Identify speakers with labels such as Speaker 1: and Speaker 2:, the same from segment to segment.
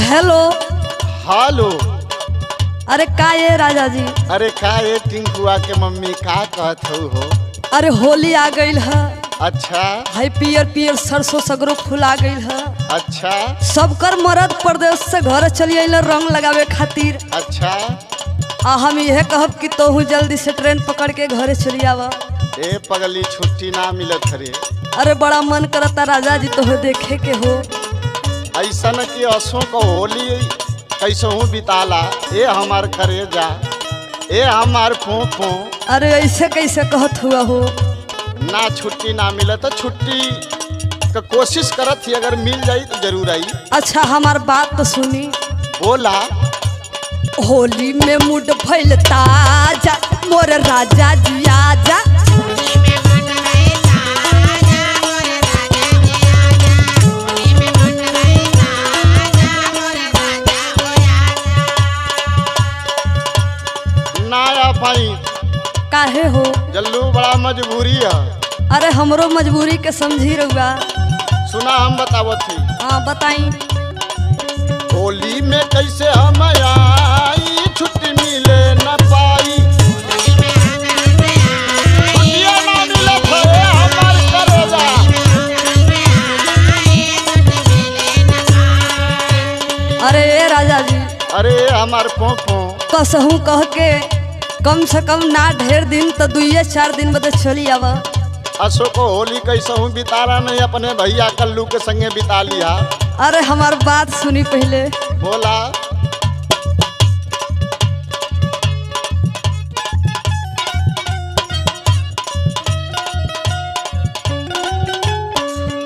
Speaker 1: Hello.
Speaker 2: Hello.
Speaker 1: अरे का ये राजा जी?
Speaker 2: अरे का ये टिंकुआ के मम्मी का कहत हो?
Speaker 1: अरे होली आ गई है।
Speaker 2: अच्छा।
Speaker 1: हाई पियर पियर सरसों सगरो फुला गई है।
Speaker 2: अच्छा।
Speaker 1: सबकर मरद प्रदेश से घर चली आइल रंग लगावे खातिर।
Speaker 2: अच्छा।
Speaker 1: हम यह कहब कि तोहू जल्दी से ट्रेन पकड़ के घरे चली आवा।
Speaker 2: ए पगली छुट्टी ना मिलत रे।
Speaker 1: अरे बड़ा मन करता राजा जी तोहे देखे के हो।
Speaker 2: ऐसा न कि असों को होली कैसहू बिताला। ए हमार करेजा, ए हमार फूफू।
Speaker 1: अरे ऐसे कैसे कहत हुआ हो?
Speaker 2: ना छुट्टी ना मिले तो छुट्टी का कोशिश करत थी, अगर मिल जाई तो जरूर आई।
Speaker 1: अच्छा हमार बात तो सुनी।
Speaker 2: बोला।
Speaker 1: होली में मूड भइल ताजा, मोर राजा जी आजा।
Speaker 2: ना आ भाई।
Speaker 1: काहे हो?
Speaker 2: जल्लू बड़ा मजबूरी है।
Speaker 1: अरे हमरो मजबूरी के समझी रहुआ।
Speaker 2: सुना हम बतावत थी।
Speaker 1: हाँ बताई।
Speaker 2: होली में कैसे हम आई, छुट्टी मिले न पाई। छुट्टियां ना मिलत है हमार करेजा।
Speaker 1: अरे ए राजा जी।
Speaker 2: अरे हमार पोपो।
Speaker 1: कसहू कह के कम से कम ना ढेर दिन तो 2-4 दिन बदे चली आवा।
Speaker 2: असो को होली कैसहू बितारा नहीं, अपने भैया कल्लू के संगे बिता लिया।
Speaker 1: अरे हमार बात सुनी पहले।
Speaker 2: बोला।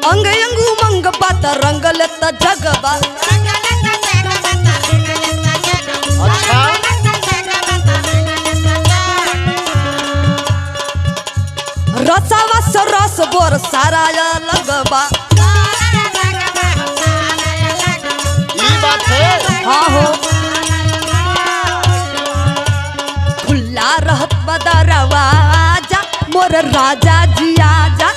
Speaker 1: अंग अंगू मंग बात रंगल त जगबा।
Speaker 2: अच्छा।
Speaker 1: रसावा से रस बोर सारा लगबा।
Speaker 2: ई बात है।
Speaker 1: हाँ हो। खुला रहत बदरवा जा, मोर राजा जी आजा।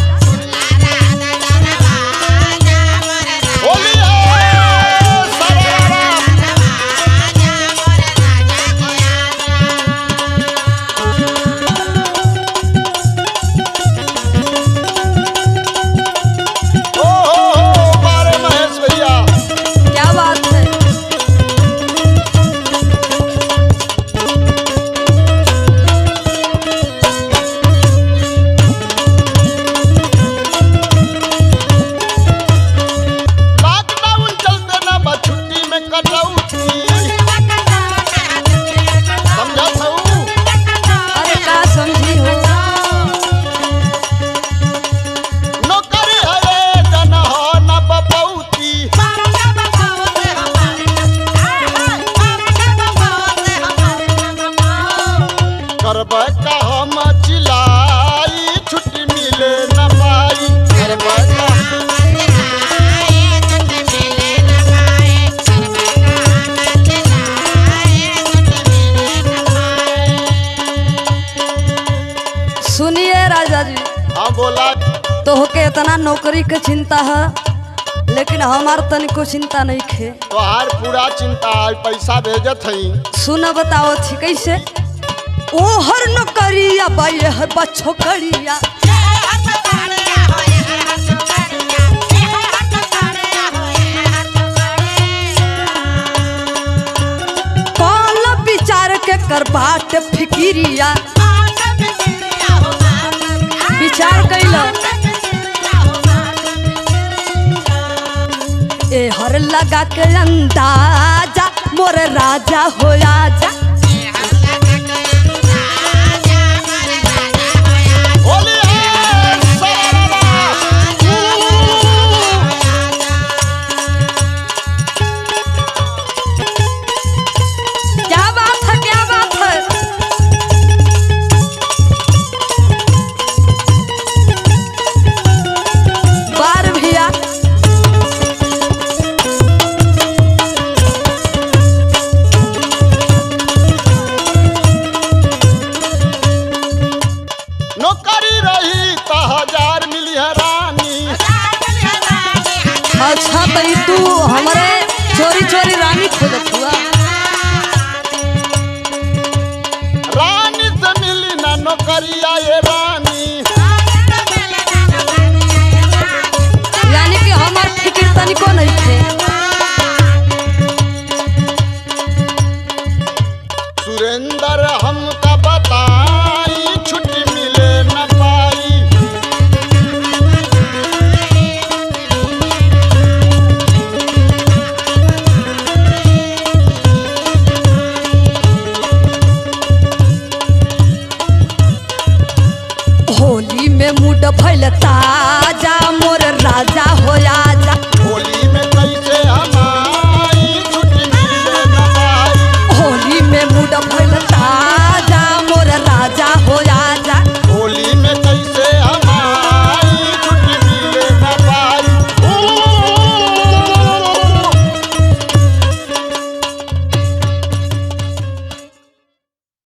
Speaker 2: होली है सरारा। ओ बारे महेश भैया।
Speaker 1: क्या बात है?
Speaker 2: लॉकडाउन चलते ना बा छुट्टी में कटौती। समझत हूँ।
Speaker 1: अरे का समझी हो?
Speaker 2: नौकरी है जन हो न बपौती। करब का हम चिलाई, छुट्टी मिले न पाई। करब का
Speaker 1: सुनिए राजा जी।
Speaker 2: हाँ बोला।
Speaker 1: तोहके इतना नौकरी के चिंता है, लेकिन हमार तनिको चिंता नहीं खे।
Speaker 2: तोहार पूरा चिंता है, पैसा भेजत हई।
Speaker 1: सुन बताओ थी कैसे। ओ हर नौकरिया बाई हर बच्चो करिया। कौन विचार के कर बाट फिकिरिया। विचार कैला। ए हर लगा के अंदाजा, मोर राजा हो आजा।
Speaker 2: होली है सरारा।
Speaker 1: क्या बात है, क्या बात है? बार भैया।
Speaker 2: नौकरी रही तो 1000 मिली है रानी।
Speaker 1: अच्छा तो तू हमारे चोरी चोरी रानी खोजत हुआ।
Speaker 2: रानी से मिली ना नौकरिया ये रानी,
Speaker 1: यानी कि हमार फिक्र तनिको नहीं थे।
Speaker 2: सुरेंद्र हमका बताई छुट्टी मिले न पाई।
Speaker 1: होली में मूड भइल ताजा मोर राजा होया